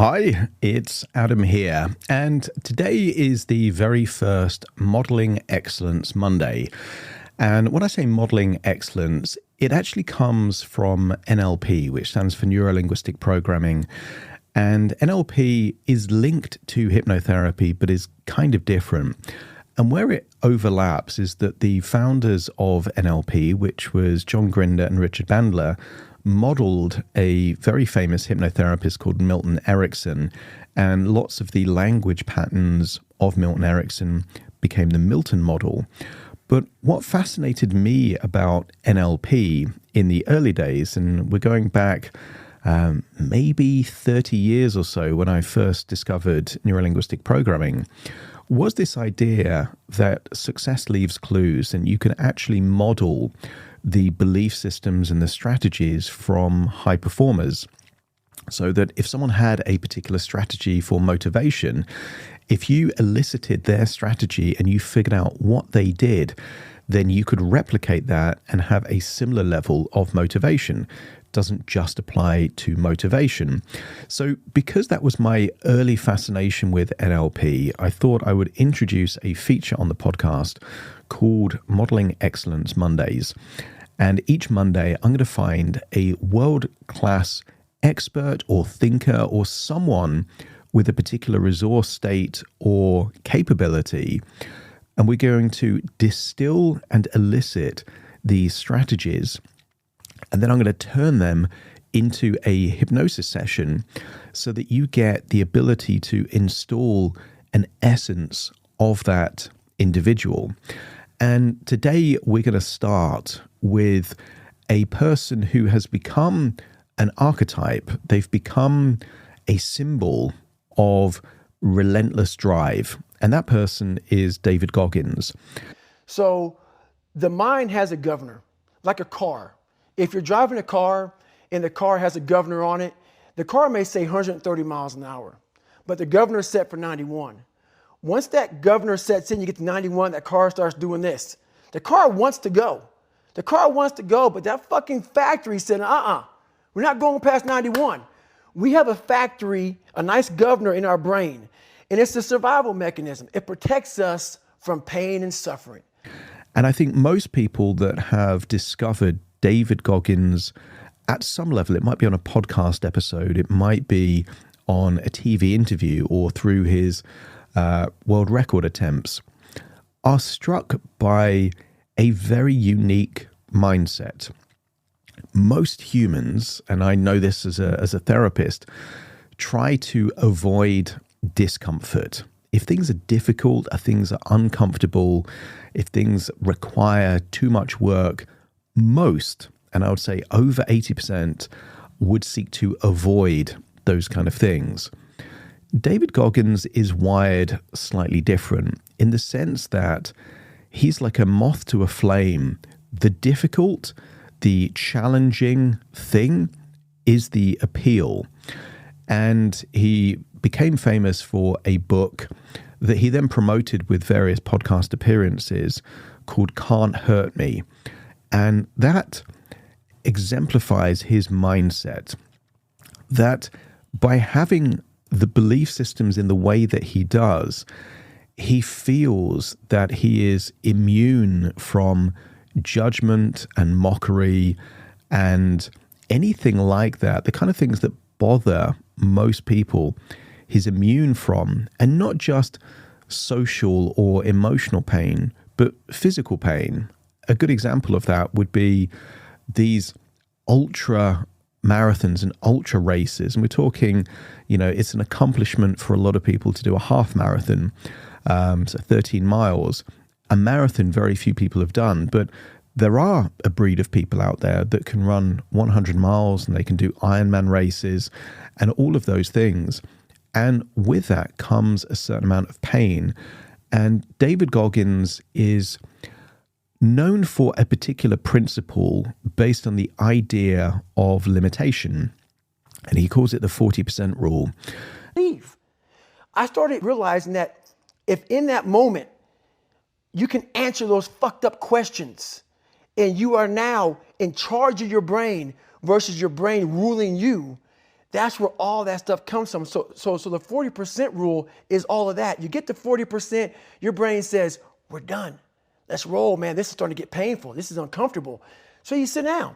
Hi, it's Adam here, and today is the very first Modeling Excellence Monday. And when I say modeling excellence, it actually comes from NLP, which stands for Neuro-Linguistic Programming. And NLP is linked to hypnotherapy, but is kind of different. And where it overlaps is that the founders of NLP, which was John Grinder and Richard Bandler, modeled a very famous hypnotherapist called Milton Erickson, and lots of the language patterns of Milton Erickson became the Milton model. But what fascinated me about NLP in the early days, and we're going back maybe 30 years or so when I first discovered neuro-linguistic programming, was this idea that success leaves clues, and you can actually model the belief systems and the strategies from high performers. So that if someone had a particular strategy for motivation, if you elicited their strategy and you figured out what they did, then you could replicate that and have a similar level of motivation. It doesn't just apply to motivation. So because that was my early fascination with NLP, I thought I would introduce a feature on the podcast called Modeling Excellence Mondays. And each Monday, I'm going to find a world-class expert or thinker or someone with a particular resource state or capability, and we're going to distill and elicit these strategies. And then I'm going to turn them into a hypnosis session so that you get the ability to install an essence of that individual. And today we're going to start with a person who has become an archetype. They've become a symbol of relentless drive. And that person is David Goggins. So the mind has a governor, like a car. If you're driving a car and the car has a governor on it, the car may say 130 miles an hour, but the governor is set for 91. Once that governor sets in, you get to 91, that car starts doing this. The car wants to go. The car wants to go, but that fucking factory said, we're not going past 91. We have a factory, a nice governor in our brain, and it's a survival mechanism. It protects us from pain and suffering. And I think most people that have discovered David Goggins at some level, it might be on a podcast episode, it might be on a TV interview or through his world record attempts, are struck by a very unique mindset. Most humans, and I know this as a therapist, try to avoid discomfort. If things are difficult, if things are uncomfortable, if things require too much work, most, and I would say over 80%, would seek to avoid those kind of things. David Goggins is wired slightly different in the sense that he's like a moth to a flame. The difficult, the challenging thing is the appeal. And he became famous for a book that he then promoted with various podcast appearances called Can't Hurt Me. And that exemplifies his mindset, that by having the belief systems in the way that he does, he feels that he is immune from judgment and mockery and anything like that. The kind of things that bother most people, he's immune from, and not just social or emotional pain, but physical pain. A good example of that would be these ultra marathons and ultra races. And we're talking, it's an accomplishment for a lot of people to do a half marathon, so 13 miles. A marathon, very few people have done, but there are a breed of people out there that can run 100 miles and they can do Ironman races and all of those things. And with that comes a certain amount of pain. And David Goggins is known for a particular principle based on the idea of limitation. And he calls it the 40% rule. I started realizing that if in that moment you can answer those fucked up questions and you are now in charge of your brain versus your brain ruling you, That's where all that stuff comes from. So the 40% rule is all of that. You get to 40%, your brain says, we're done. Let's roll, man. This is starting to get painful. This is uncomfortable. So you sit down.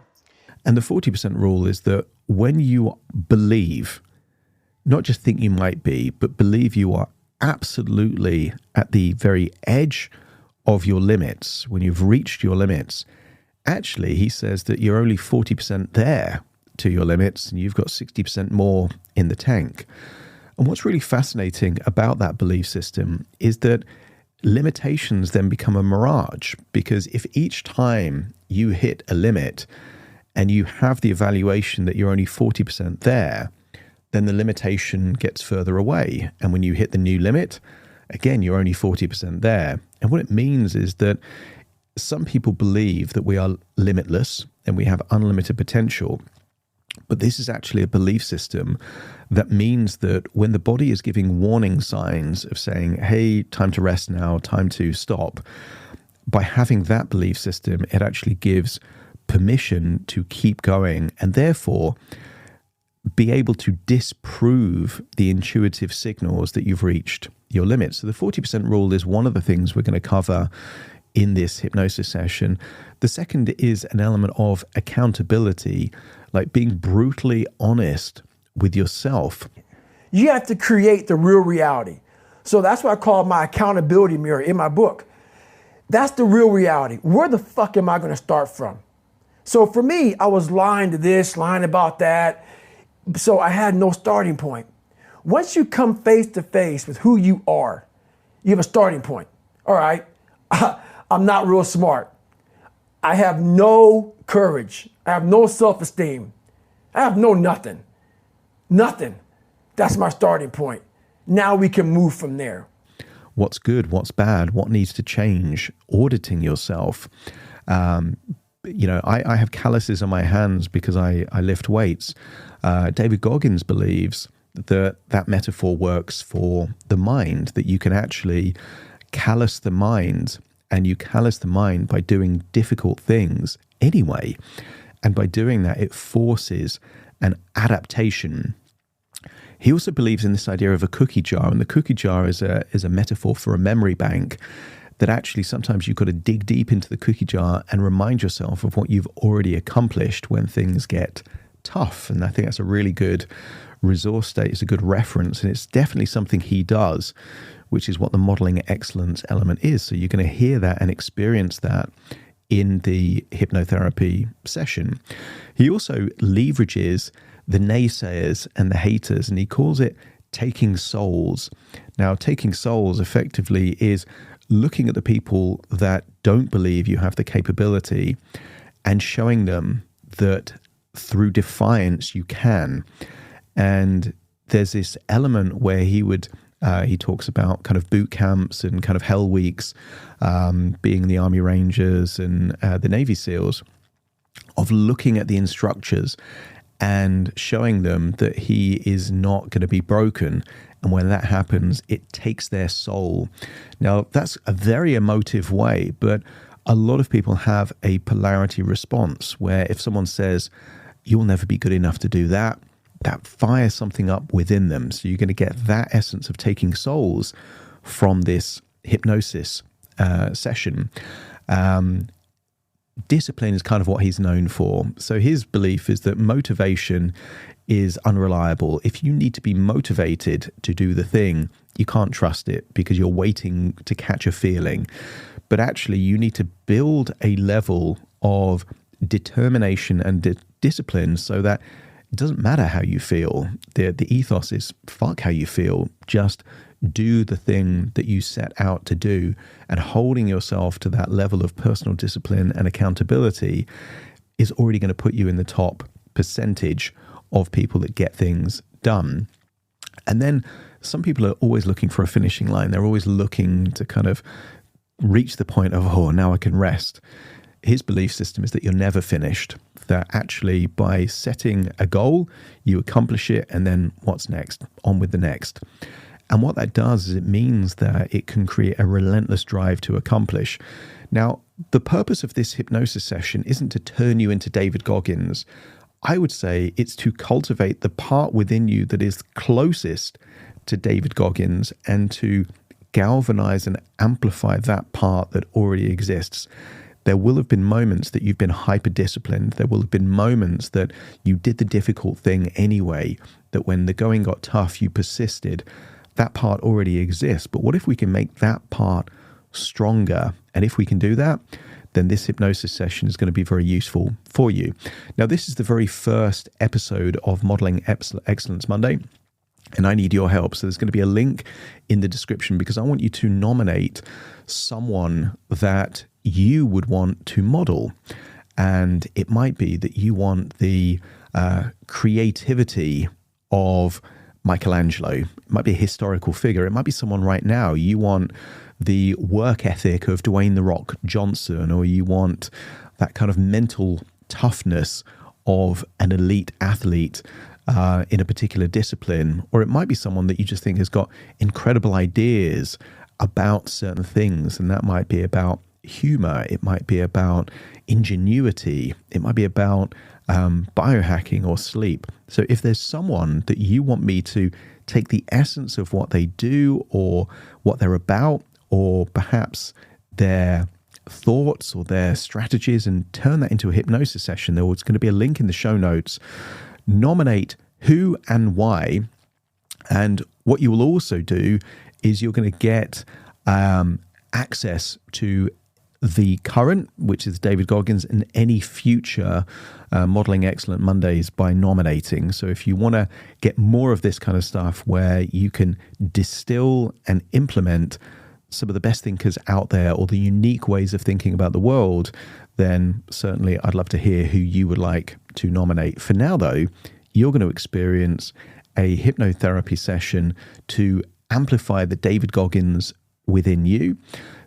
And the 40% rule is that when you believe, not just think you might be, but believe you are absolutely at the very edge of your limits, when you've reached your limits, actually, he says that you're only 40% there to your limits and you've got 60% more in the tank. And what's really fascinating about that belief system is that limitations then become a mirage, because if each time you hit a limit and you have the evaluation that you're only 40% there, then the limitation gets further away. And when you hit the new limit, again, you're only 40% there. And what it means is that some people believe that we are limitless and we have unlimited potential. But this is actually a belief system that means that when the body is giving warning signs of saying, hey, time to rest now, time to stop, by having that belief system, it actually gives permission to keep going and therefore be able to disprove the intuitive signals that you've reached your limits. So the 40% rule is one of the things we're going to cover in this hypnosis session. The second is an element of accountability, like being brutally honest with yourself. You have to create the real reality. So that's what I call my accountability mirror in my book. That's the real reality. Where the fuck am I going to start from? So for me, I was lying to this, lying about that. So I had no starting point. Once you come face to face with who you are, you have a starting point. All right, I'm not real smart. I have no courage. I have no self-esteem. I have no nothing. Nothing. That's my starting point. Now we can move from there. What's good? What's bad? What needs to change? Auditing yourself. I have calluses on my hands because I lift weights. David Goggins believes that metaphor works for the mind, that you can actually callous the mind, and you callous the mind by doing difficult things anyway. And by doing that, it forces an adaptation. He also believes in this idea of a cookie jar, and the cookie jar is a metaphor for a memory bank, that actually sometimes you've got to dig deep into the cookie jar and remind yourself of what you've already accomplished when things get tough. And I think that's a really good resource state. It's a good reference, and it's definitely something he does, which is what the modeling excellence element is. So you're going to hear that and experience that in the hypnotherapy session. He also leverages the naysayers and the haters, and he calls it taking souls. Now, taking souls effectively is looking at the people that don't believe you have the capability and showing them that through defiance you can. And there's this element where he talks about kind of boot camps and kind of hell weeks, being the Army Rangers and the Navy SEALs, of looking at the instructors and showing them that he is not going to be broken. And when that happens, it takes their soul. Now, that's a very emotive way, but a lot of people have a polarity response where if someone says, you'll never be good enough to do that, that fires something up within them. So you're going to get that essence of taking souls from this hypnosis session. Discipline is kind of what he's known for. So his belief is that motivation is unreliable. If you need to be motivated to do the thing, you can't trust it because you're waiting to catch a feeling. But actually, you need to build a level of determination and discipline so that it doesn't matter how you feel. The ethos is fuck how you feel. Just do the thing that you set out to do, and holding yourself to that level of personal discipline and accountability is already going to put you in the top percentage of people that get things done. And then some people are always looking for a finishing line. They're always looking to kind of reach the point of, oh, now I can rest. His belief system is that you're never finished, that actually by setting a goal, you accomplish it, and then what's next? On with the next. And what that does is it means that it can create a relentless drive to accomplish. Now, the purpose of this hypnosis session isn't to turn you into David Goggins. I would say it's to cultivate the part within you that is closest to David Goggins and to galvanize and amplify that part that already exists. There will have been moments that you've been hyper-disciplined. There will have been moments that you did the difficult thing anyway, that when the going got tough, you persisted. That part already exists. But what if we can make that part stronger? And if we can do that, then this hypnosis session is going to be very useful for you. Now, this is the very first episode of Modeling Excellence Monday, and I need your help. So there's going to be a link in the description because I want you to nominate someone that you would want to model. And it might be that you want the creativity of Michelangelo. It might be a historical figure. It might be someone right now. You want the work ethic of Dwayne "The Rock" Johnson, or you want that kind of mental toughness of an elite athlete in a particular discipline. Or it might be someone that you just think has got incredible ideas about certain things, and that might be about humor, it might be about ingenuity, it might be about biohacking or sleep. So if there's someone that you want me to take the essence of what they do or what they're about, or perhaps their thoughts or their strategies, and turn that into a hypnosis session, there's going to be a link in the show notes. Nominate who and why. And what you will also do is you're going to get access to the current, which is David Goggins, and any future Modeling Excellent Mondays by nominating. So if you want to get more of this kind of stuff where you can distill and implement some of the best thinkers out there or the unique ways of thinking about the world, then certainly I'd love to hear who you would like to nominate. For now, though, you're going to experience a hypnotherapy session to amplify the David Goggins within you.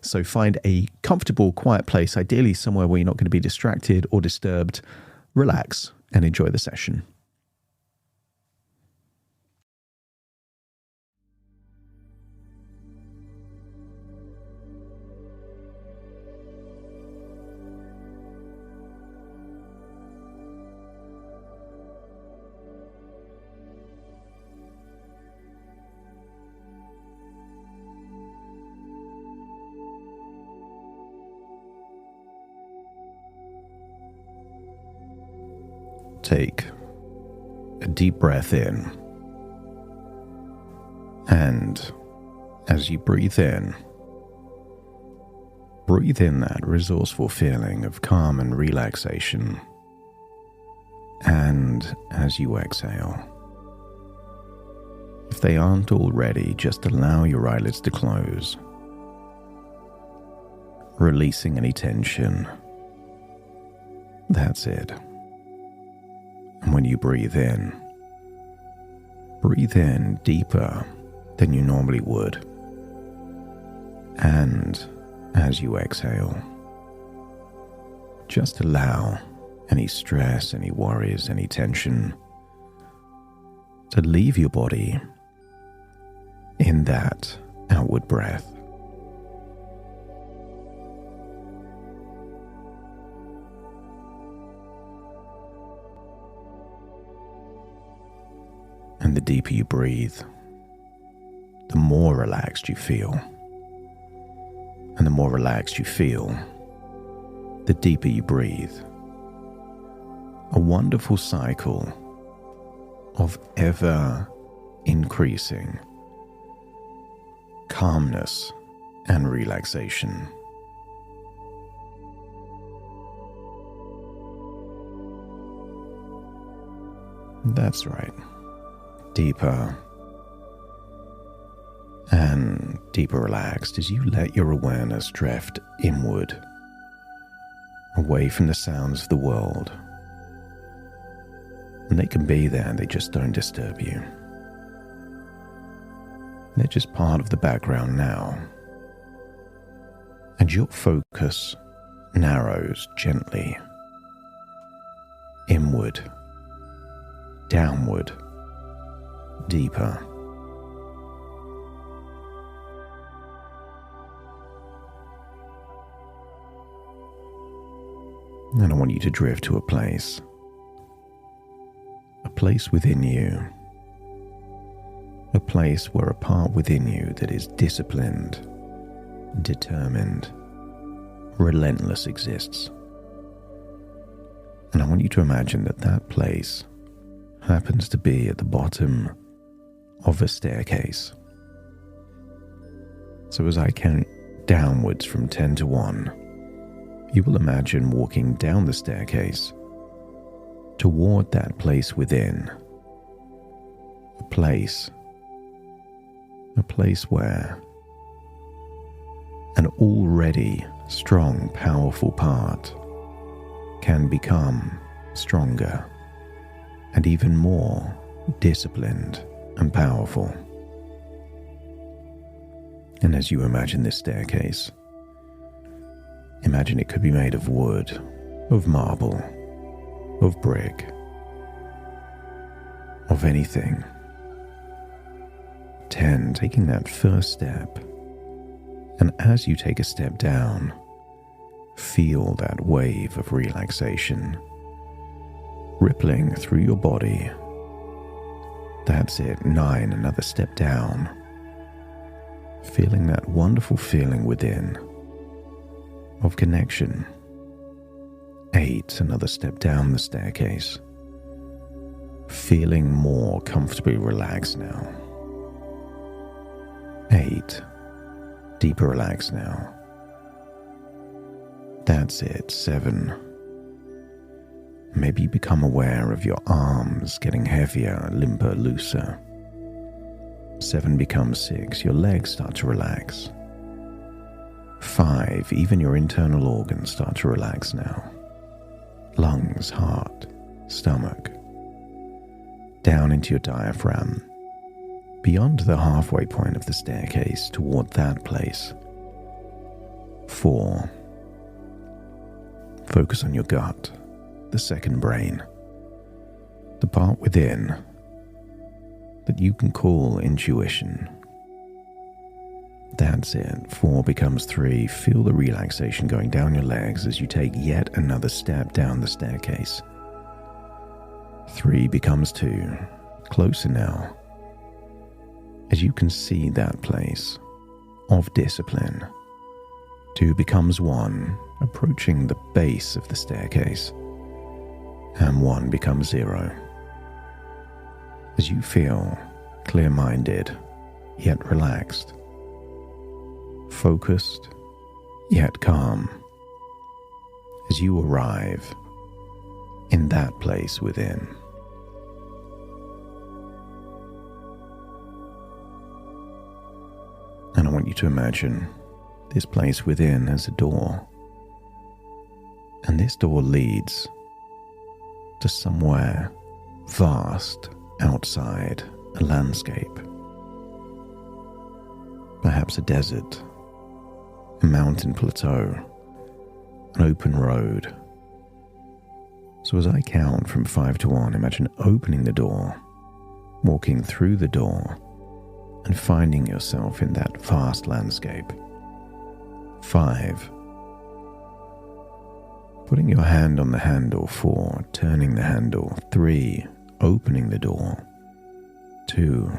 So find a comfortable, quiet place, ideally somewhere where you're not going to be distracted or disturbed. Relax and enjoy the session. Take a deep breath in, and as you breathe in that resourceful feeling of calm and relaxation, and as you exhale, if they aren't already, just allow your eyelids to close, releasing any tension. That's it. And when you breathe in deeper than you normally would. And as you exhale, just allow any stress, any worries, any tension to leave your body in that outward breath. And the deeper you breathe, the more relaxed you feel. And the more relaxed you feel, the deeper you breathe. A wonderful cycle of ever increasing calmness and relaxation. That's right. Deeper and deeper relaxed as you let your awareness drift inward, away from the sounds of the world. And they can be there, they just don't disturb you. They're just part of the background now. And your focus narrows gently inward, downward, deeper. And I want you to drift to a place place within you, a place where a part within you that is disciplined, determined, relentless exists. And I want you to imagine that that place happens to be at the bottom of a staircase. So as I count downwards from 10 to 1, you will imagine walking down the staircase toward that place within, a place where an already strong, powerful part can become stronger and even more disciplined and powerful. And as you imagine this staircase, imagine it could be made of wood, of marble, of brick, of anything. 10, taking that first step, and as you take a step down, feel that wave of relaxation rippling through your body. That's it. 9, another step down, feeling that wonderful feeling within of connection. 8, another step down the staircase, feeling more comfortably relaxed now. 8, deeper relaxed now. That's it. 7, maybe you become aware of your arms getting heavier, limper, looser. 7 becomes 6, your legs start to relax. 5, even your internal organs start to relax now. Lungs, heart, stomach, down into your diaphragm, beyond the halfway point of the staircase toward that place. 4, focus on your gut, the second brain, the part within that you can call intuition. That's it. 4 becomes 3. Feel the relaxation going down your legs as you take yet another step down the staircase. 3 becomes 2. Closer now, as you can see that place of discipline. 2 becomes 1, approaching the base of the staircase. And 1 becomes 0. As you feel clear-minded, yet relaxed, focused, yet calm, as you arrive in that place within. And I want you to imagine this place within as a door. And this door leads to somewhere vast outside a landscape. Perhaps a desert, a mountain plateau, an open road. So as I count from 5 to 1, imagine opening the door, walking through the door, and finding yourself in that vast landscape. 5, putting your hand on the handle. 4, turning the handle. 3, opening the door. 2,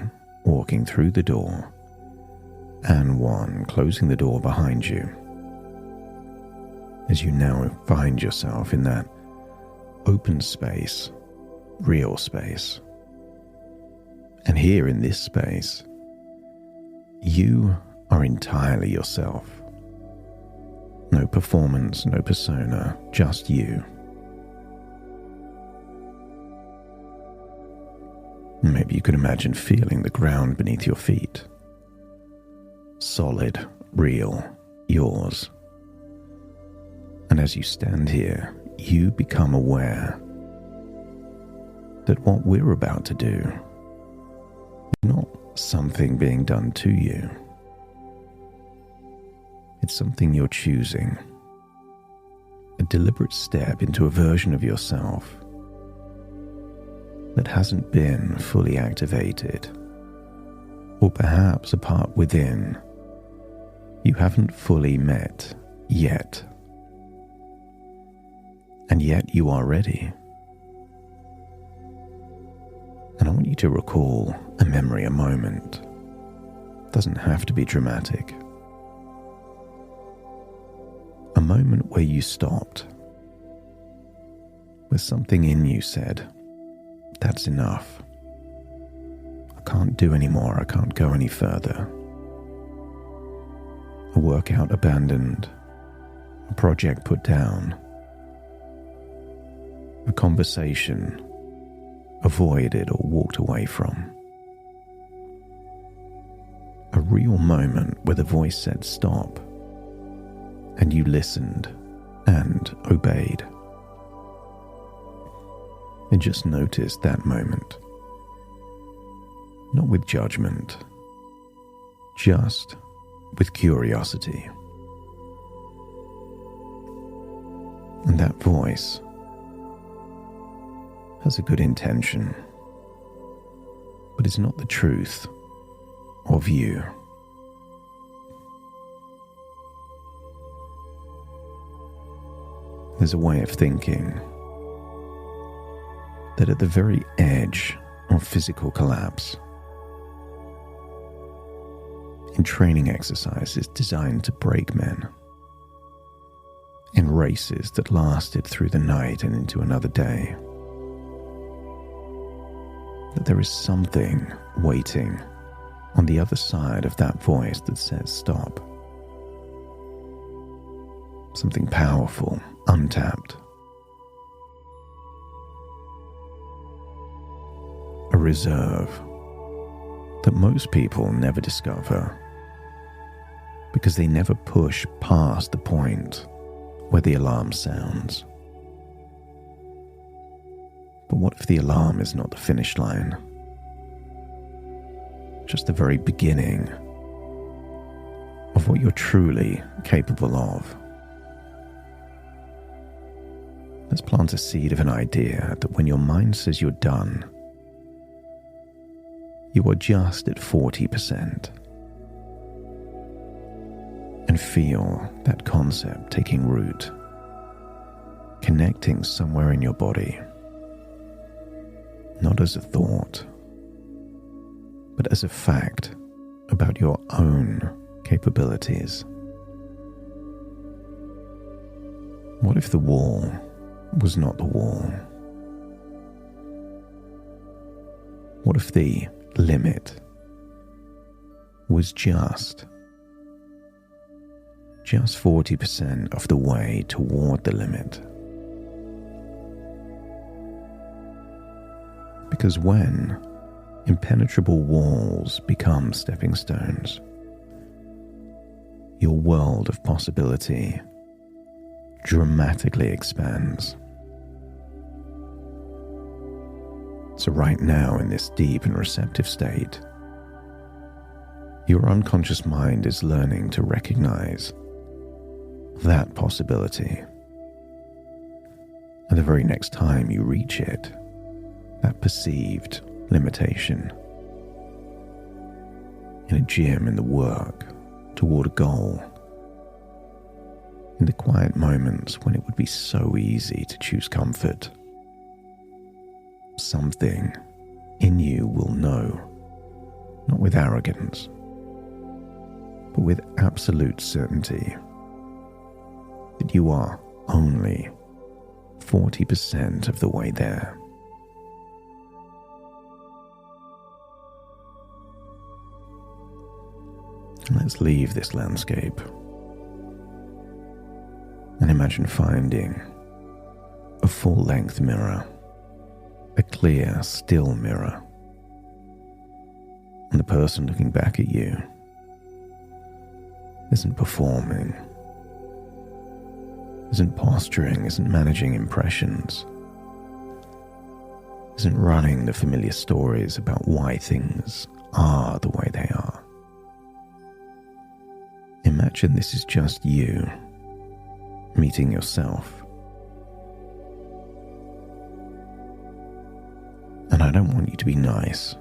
walking through the door. And 1, closing the door behind you. As you now find yourself in that open space, real space. And here in this space, you are entirely yourself. No performance, no persona, just you. Maybe you can imagine feeling the ground beneath your feet. Solid, real, yours. And as you stand here, you become aware that what we're about to do is not something being done to you. It's something you're choosing. A deliberate step into a version of yourself that hasn't been fully activated, or perhaps a part within you haven't fully met yet. And yet you are ready. And I want you to recall a memory, a moment. It doesn't have to be dramatic. A moment where you stopped, where something in you said, "That's enough. I can't do any more. I can't go any further." A workout abandoned, a project put down, a conversation avoided or walked away from. A real moment where the voice said stop, and you listened and obeyed. And just notice that moment. Not with judgment, just with curiosity. And that voice has a good intention, but it's not the truth of you. There's a way of thinking that at the very edge of physical collapse, in training exercises designed to break men, in races that lasted through the night and into another day, that there is something waiting on the other side of that voice that says stop. Something powerful, untapped. A reserve that most people never discover because they never push past the point where the alarm sounds. But what if the alarm is not the finish line? Just the very beginning of what you're truly capable of. Let's plant a seed of an idea that when your mind says you're done, you are just at 40%. And feel that concept taking root, connecting somewhere in your body. Not as a thought, but as a fact about your own capabilities. What if the wall was not the wall? What if the limit was just 40% of the way toward the limit? Because when impenetrable walls become stepping stones, your world of possibility dramatically expands. So right now, in this deep and receptive state, your unconscious mind is learning to recognize that possibility. And the very next time you reach it, that perceived limitation, in a gym, in the work, toward a goal, in the quiet moments when it would be so easy to choose comfort, something in you will know, not with arrogance, but with absolute certainty, that you are only 40% of the way there. Let's leave this landscape and imagine finding a full-length mirror, a clear, still mirror, and the person looking back at you isn't performing, isn't posturing, isn't managing impressions, isn't running the familiar stories about why things are the way they are. Imagine this is just you meeting yourself. And I don't want you to be nice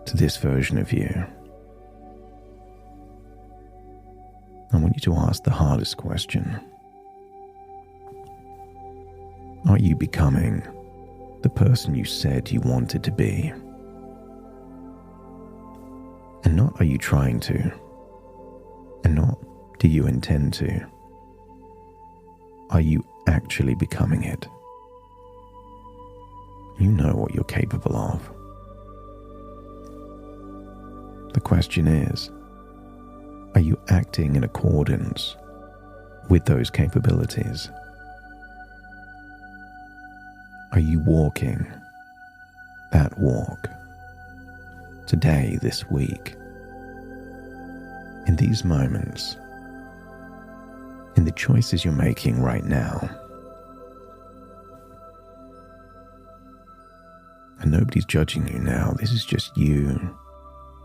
to this version of you. I want you to ask the hardest question. Are you becoming the person you said you wanted to be? And not are you trying to, and not do you intend to. Are you actually becoming it? You know what you're capable of. The question is, are you acting in accordance with those capabilities? Are you walking that walk today, this week, in these moments, in the choices you're making right now? And nobody's judging you now. This is just you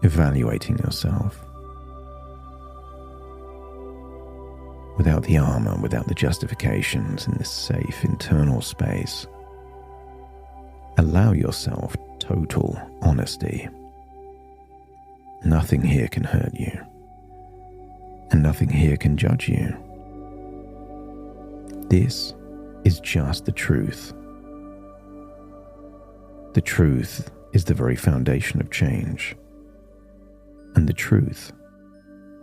evaluating yourself. Without the armor, without the justifications, in this safe internal space. Allow yourself total honesty. Nothing here can hurt you, and nothing here can judge you. This is just the truth. The truth is the very foundation of change, and the truth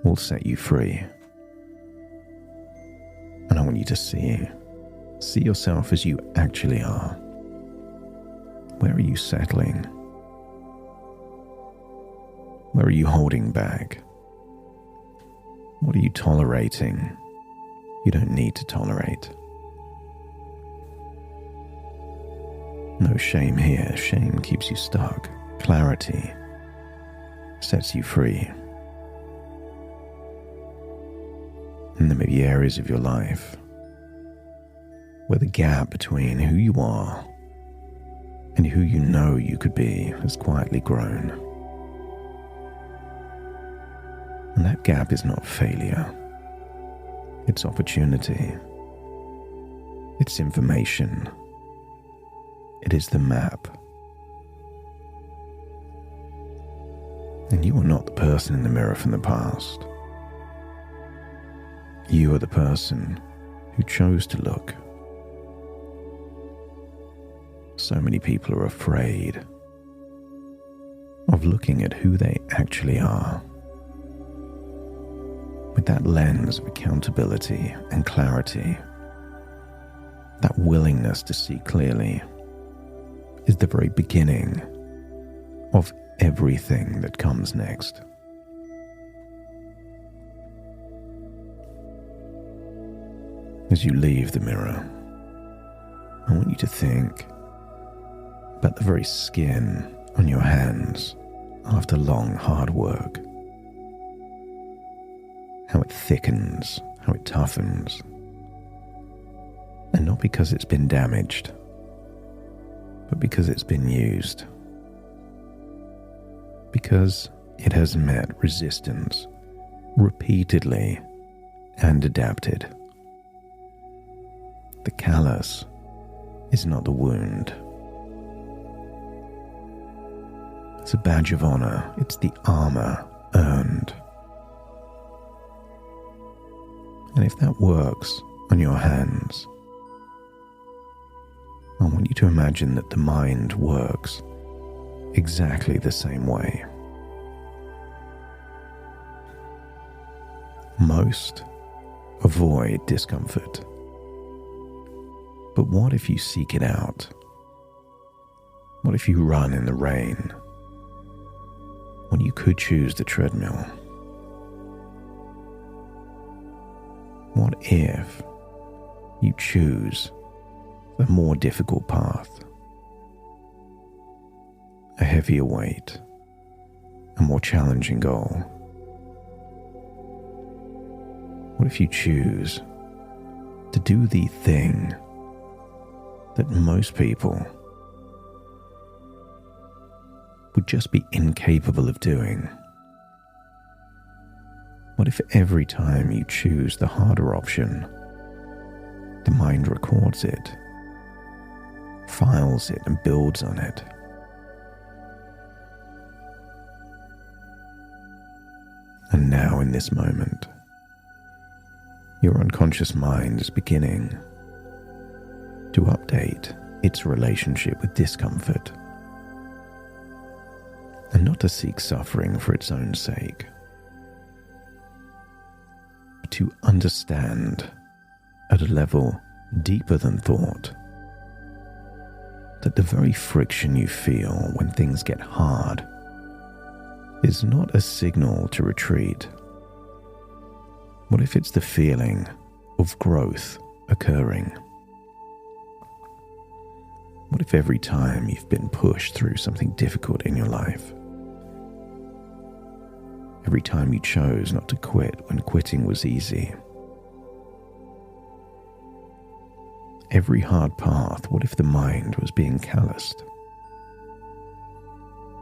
will set you free. And I want you to see yourself as you actually are. Where are you settling? Where are you holding back? What are you tolerating? You don't need to tolerate. No shame here. Shame keeps you stuck. Clarity sets you free. And there may be areas of your life where the gap between who you are and who you know you could be has quietly grown. And that gap is not failure. It's opportunity. It's information. It is the map. And you are not the person in the mirror from the past. You are the person who chose to look. So many people are afraid of looking at who they actually are. With that lens of accountability and clarity, that willingness to see clearly is the very beginning of everything that comes next. As you leave the mirror, I want you to think about the very skin on your hands after long, hard work. How it thickens, how it toughens. And not because it's been damaged, but because it's been used. Because it has met resistance repeatedly and adapted. The callus is not the wound. It's a badge of honor. It's the armor earned. And if that works on your hands, I want you to imagine that the mind works exactly the same way. Most avoid discomfort. But what if you seek it out? What if you run in the rain when you could choose the treadmill? What if you choose the more difficult path? A heavier weight, a more challenging goal. What if you choose to do the thing that most people would just be incapable of doing? What if every time you choose the harder option, the mind records it, files it, and builds on it? And now, in this moment, your unconscious mind is beginning to update its relationship with discomfort. and not to seek suffering for its own sake, but to understand at a level deeper than thought that the very friction you feel when things get hard is not a signal to retreat. What if it's the feeling of growth occurring? What if every time you've been pushed through something difficult in your life, every time you chose not to quit when quitting was easy, every hard path, what if the mind was being calloused?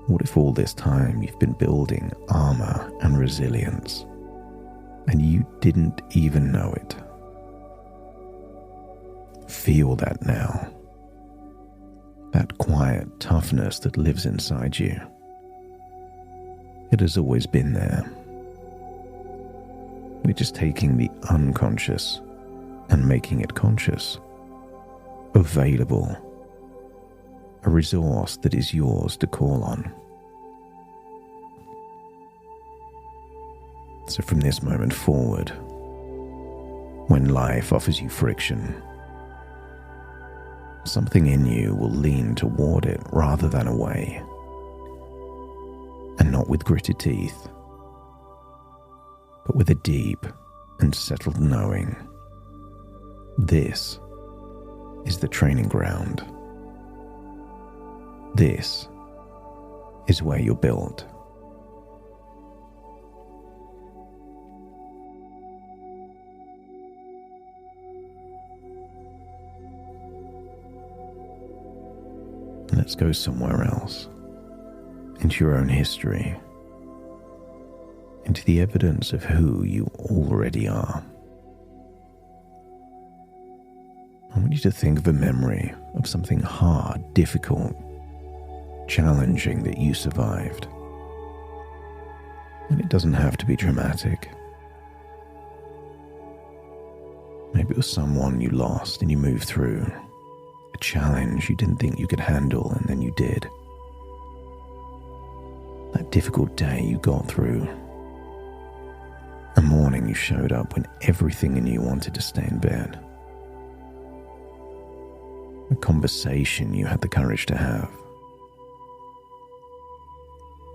What if all this time you've been building armor and resilience, and you didn't even know it? Feel that now. That quiet toughness that lives inside you. It has always been there. We're just taking the unconscious and making it conscious. Available. A resource that is yours to call on. So from this moment forward, when life offers you friction, something in you will lean toward it rather than away. And not with gritted teeth, but with a deep and settled knowing. This is the training ground. This is where you're built. Let's go somewhere else, into your own history, into the evidence of who you already are. I want you to think of a memory of something hard, difficult, challenging that you survived. And it doesn't have to be dramatic. Maybe it was someone you lost and you moved through. A challenge you didn't think you could handle, and then you did. That difficult day you got through. A morning you showed up when everything in you wanted to stay in bed. A conversation you had the courage to have.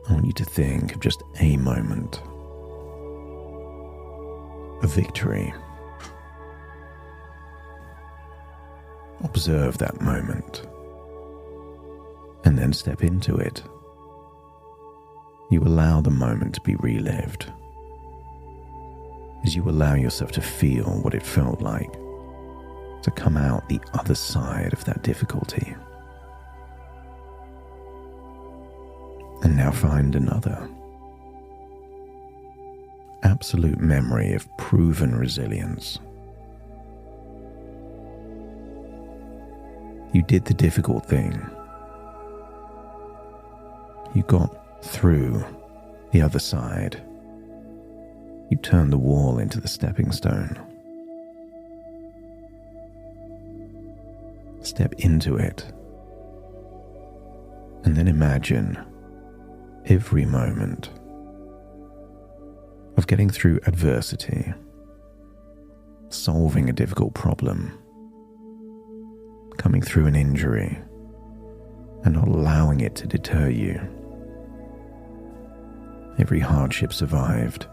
I want you to think of just a moment. A victory. Observe that moment, and then step into it. You allow the moment to be relived, as you allow yourself to feel what it felt like to come out the other side of that difficulty. And now find another absolute memory of proven resilience. You did the difficult thing. You got through the other side. You turned the wall into the stepping stone. Step into it. And then imagine every moment of getting through adversity, solving a difficult problem, coming through an injury, and not allowing it to deter you. Every hardship survived,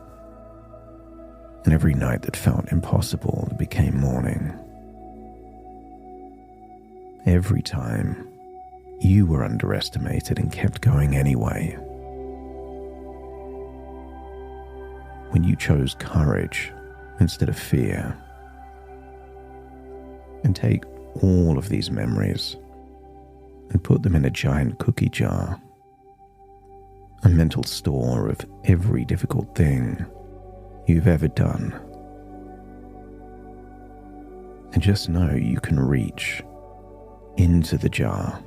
and every night that felt impossible that became morning. Every time you were underestimated and kept going anyway. When you chose courage instead of fear. And take all of these memories and put them in a giant cookie jar, a mental store of every difficult thing you've ever done. And just know you can reach into the jar,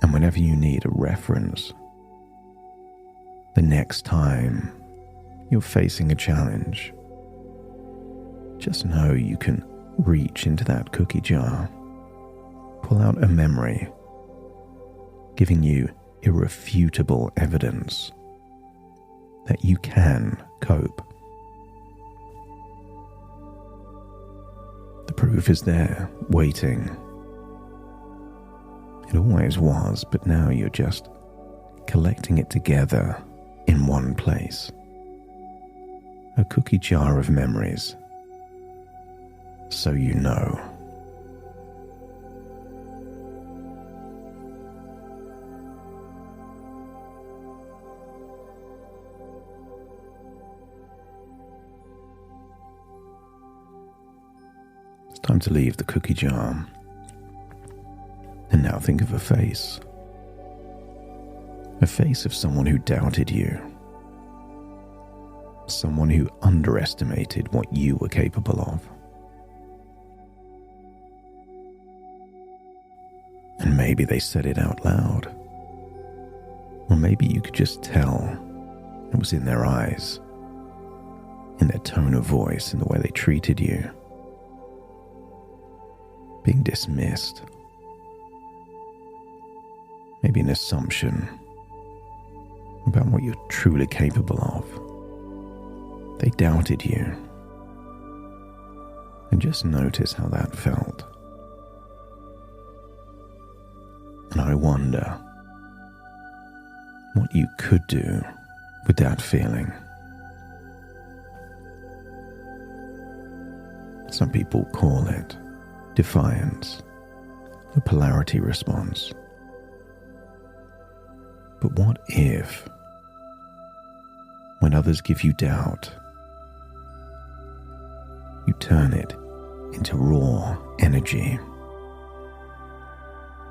and whenever you need a reference, the next time you're facing a challenge, just know you can reach into that cookie jar, pull out a memory, giving you irrefutable evidence that you can cope. The proof is there, waiting. It always was, but now you're just collecting it together in one place. A cookie jar of memories. So you know. It's time to leave the cookie jar. And now think of a face. A face of someone who doubted you. Someone who underestimated what you were capable of. And maybe they said it out loud. Or maybe you could just tell it was in their eyes, in their tone of voice, in the way they treated you. Being dismissed. Maybe an assumption about what you're truly capable of. They doubted you. And just notice how that felt. And I wonder what you could do with that feeling. Some people call it defiance, a polarity response. But what if, when others give you doubt, you turn it into raw energy?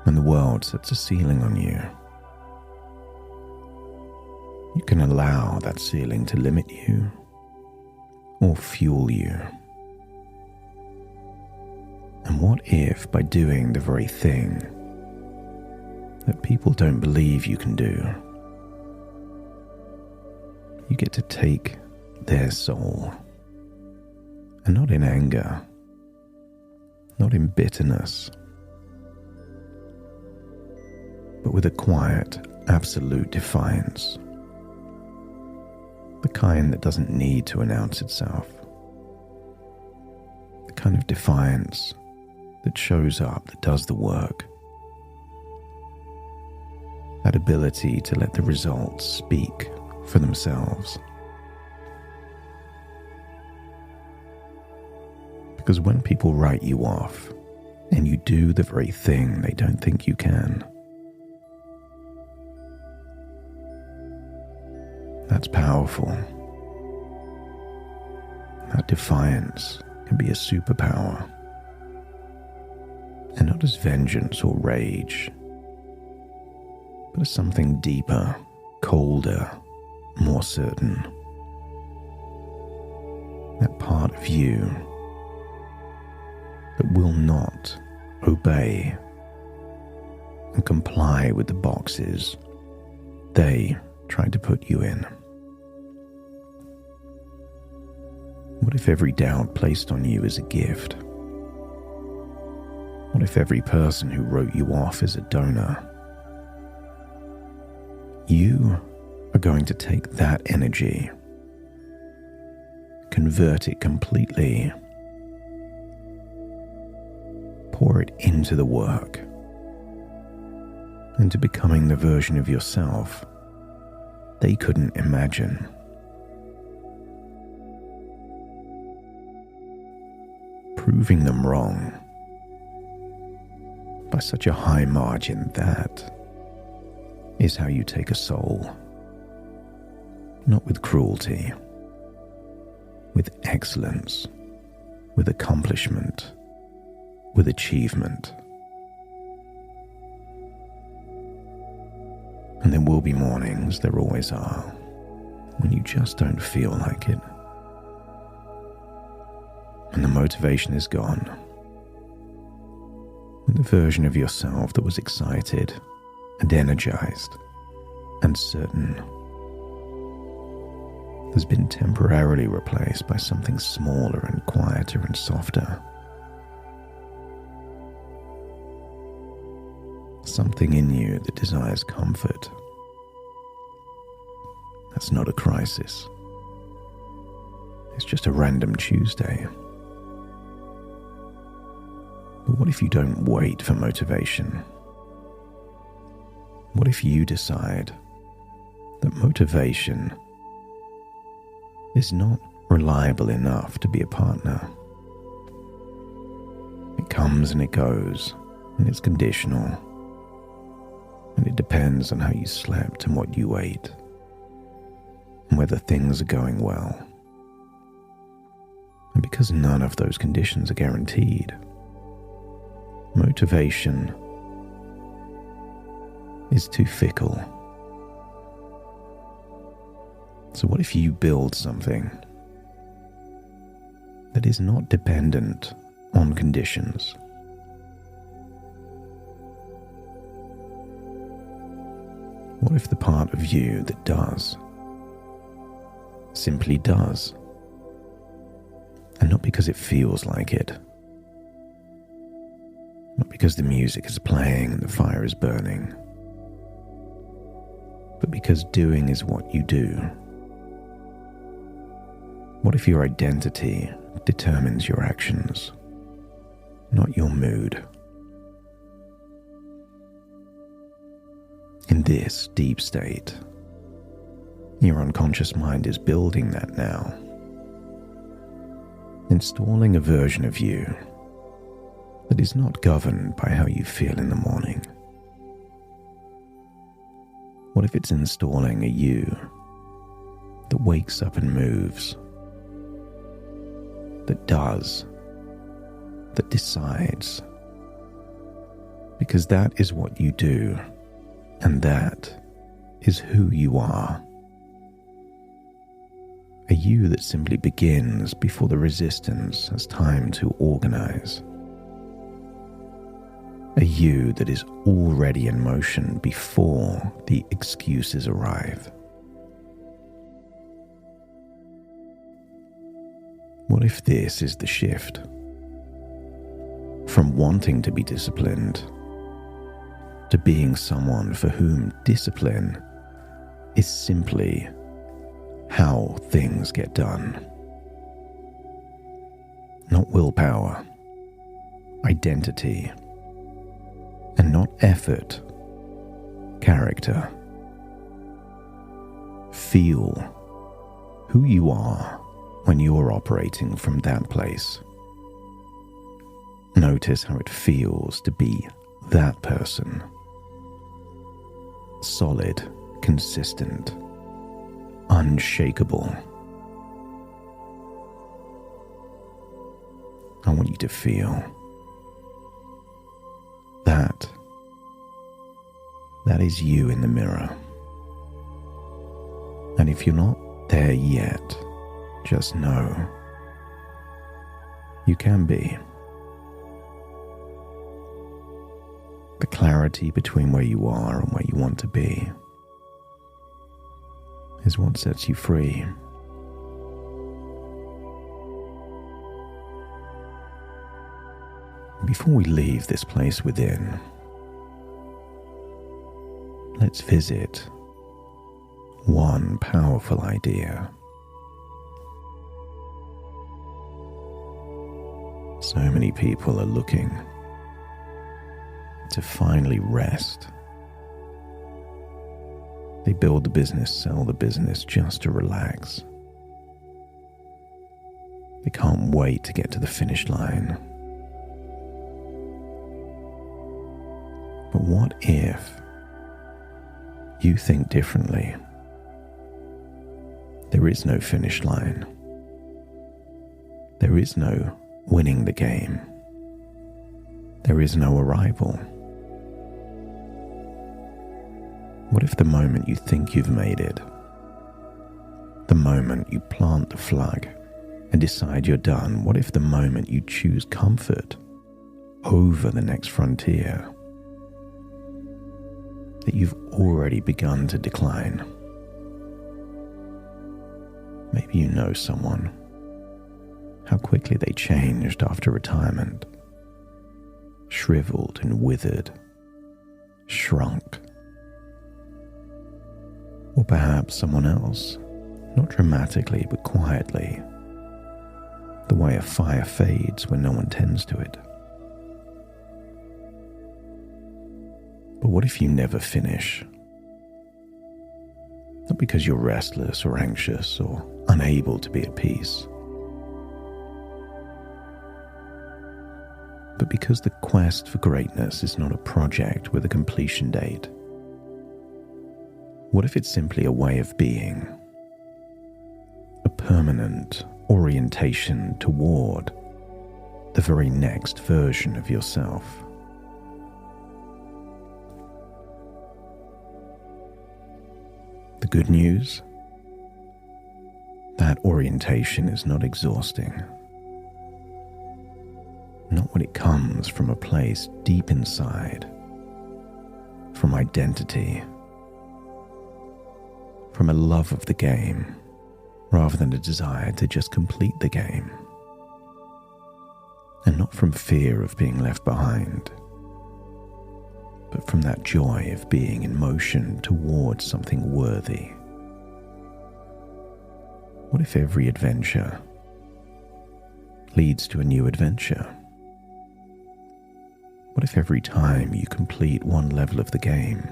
When the world sets a ceiling on you, you can allow that ceiling to limit you or fuel you. And what if, by doing the very thing that people don't believe you can do, you get to take their soul, and not in anger, not in bitterness, but with a quiet, absolute defiance. The kind that doesn't need to announce itself. The kind of defiance that shows up, that does the work. That ability to let the results speak for themselves. Because when people write you off, and you do the very thing they don't think you can, that's powerful. That defiance can be a superpower. And not as vengeance or rage, but as something deeper, colder, more certain. That part of you that will not obey and comply with the boxes they tried to put you in. What if every doubt placed on you is a gift? What if every person who wrote you off is a donor? You are going to take that energy, convert it completely, pour it into the work, into becoming the version of yourself they couldn't imagine. Proving them wrong by such a high margin, that is how you take a soul. Not with cruelty, with excellence, with accomplishment, with achievement. And there will be mornings, there always are, when you just don't feel like it. And the motivation is gone. When the version of yourself that was excited and energized and certain has been temporarily replaced by something smaller and quieter and softer. Something in you that desires comfort That's not a crisis. It's just a random Tuesday. But what if you don't wait for motivation? What if you decide that motivation is not reliable enough to be a partner? It comes and it goes, and it's conditional, and it depends on how you slept and what you ate, and whether things are going well. And because none of those conditions are guaranteed, motivation is too fickle. So what if you build something that is not dependent on conditions? What if the part of you that does simply does? And not because it feels like it. Not because the music is playing and the fire is burning. But because doing is what you do. What if your identity determines your actions, not your mood? In this deep state, your unconscious mind is building that now, installing a version of you that is not governed by how you feel in the morning. What if it's installing a you that wakes up and moves, that does, that decides, because that is what you do, and that is who you are. A you that simply begins before the resistance has time to organize. A you that is already in motion before the excuses arrive. What if this is the shift from wanting to be disciplined to being someone for whom discipline is simply how things get done? Not willpower, identity, and not effort, character. Feel who you are when you're operating from that place. Notice how it feels to be that person. Solid, consistent, unshakable. I want you to feel that is you in the mirror. And if you're not there yet, just know you can be. The clarity between where you are and where you want to be is what sets you free. Before we leave this place within, let's visit one powerful idea. So many people are looking to finally rest. They build the business, sell the business just to relax. They can't wait to get to the finish line. But what if you think differently? There is no finish line. There is no winning the game. There is no arrival. What if the moment you think you've made it, the moment you plant the flag and decide you're done, what if the moment you choose comfort over the next frontier, that you've already begun to decline? Maybe you know someone, how quickly they changed after retirement, shriveled and withered, shrunk. Or perhaps someone else, not dramatically but quietly, the way a fire fades when no one tends to it. But what if you never finish? Not because you're restless or anxious or unable to be at peace, but because the quest for greatness is not a project with a completion date. What if it's simply a way of being? A permanent orientation toward the very next version of yourself. The good news? That orientation is not exhausting. Not when it comes from a place deep inside, from identity, from a love of the game, rather than a desire to just complete the game, and not from fear of being left behind, but from that joy of being in motion towards something worthy. What if every adventure leads to a new adventure? What if every time you complete one level of the game,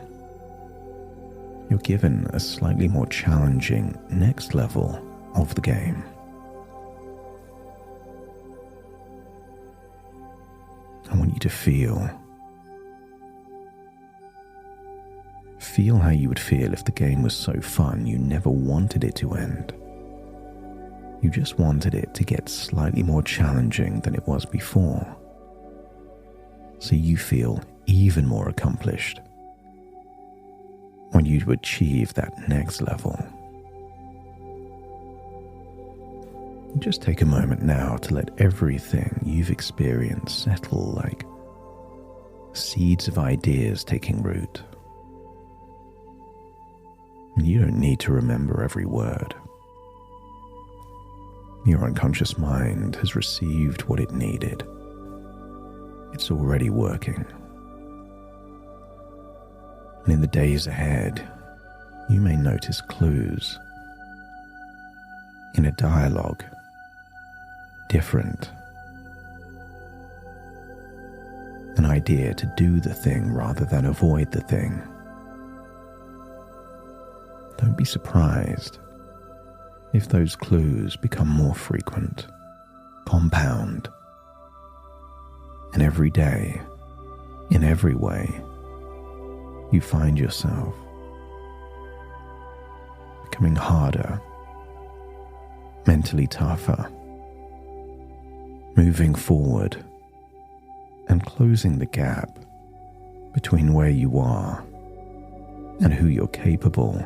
you're given a slightly more challenging next level of the game? I want you to feel how you would feel if the game was so fun you never wanted it to end. You just wanted it to get slightly more challenging than it was before, so you feel even more accomplished when you achieve that next level. Just take a moment now to let everything you've experienced settle like seeds of ideas taking root. And you don't need to remember every word. Your unconscious mind has received what it needed. It's already working. And in the days ahead, you may notice clues in a dialogue, different, an idea to do the thing rather than avoid the thing. Don't be surprised if those clues become more frequent, compound, and every day, in every way, you find yourself becoming harder, mentally tougher, moving forward and closing the gap between where you are and who you're capable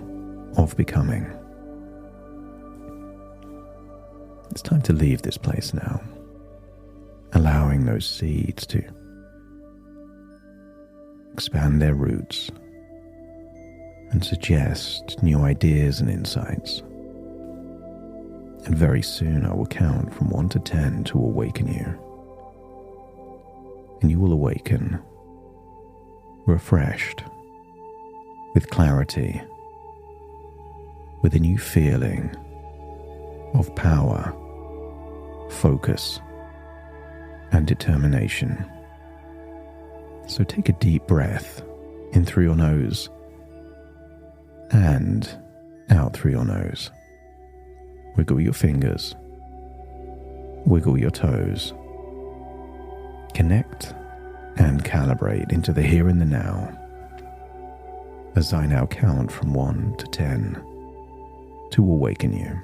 of becoming. It's time to leave this place now, allowing those seeds to expand their roots and suggest new ideas and insights. And very soon I will count from 1 to 10 to awaken you. And you will awaken refreshed, with clarity, with a new feeling of power, focus, and determination. So take a deep breath in through your nose and out through your nose. Wiggle your fingers, wiggle your toes. Connect and calibrate into the here and the now, as I now count from 1 to 10 to awaken you.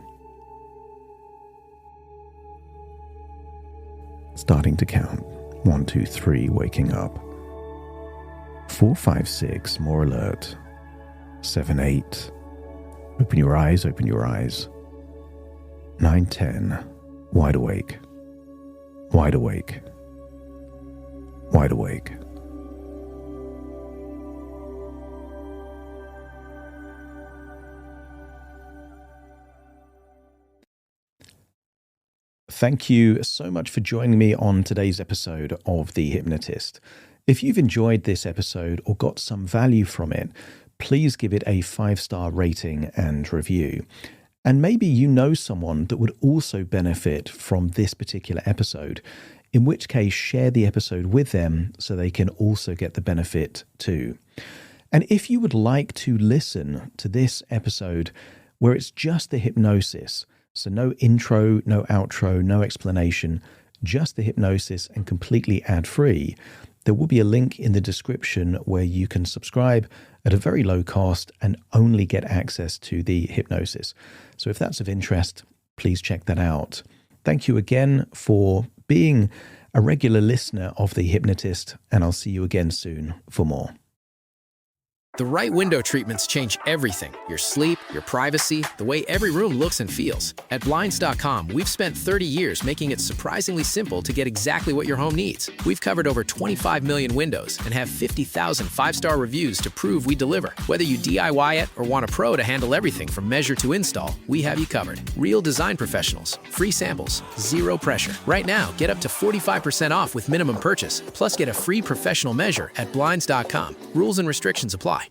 Starting to count. 1, 2, 3, waking up. 4, 5, 6, more alert. 7, 8, open your eyes, open your eyes. 9, 10, wide awake, wide awake, wide awake. Thank you so much for joining me on today's episode of The Hypnotist. If you've enjoyed this episode or got some value from it, please give it a 5-star rating and review. And maybe you know someone that would also benefit from this particular episode, in which case share the episode with them so they can also get the benefit too. And if you would like to listen to this episode where it's just the hypnosis, so no intro, no outro, no explanation, just the hypnosis and completely ad-free, there will be a link in the description where you can subscribe at a very low cost and only get access to the hypnosis. So if that's of interest, please check that out. Thank you again for being a regular listener of The Hypnotist, and I'll see you again soon for more. The right window treatments change everything. Your sleep, your privacy, the way every room looks and feels. At Blinds.com, we've spent 30 years making it surprisingly simple to get exactly what your home needs. We've covered over 25 million windows and have 50,000 5-star reviews to prove we deliver. Whether you DIY it or want a pro to handle everything from measure to install, we have you covered. Real design professionals, free samples, zero pressure. Right now, get up to 45% off with minimum purchase, plus get a free professional measure at Blinds.com. Rules and restrictions apply.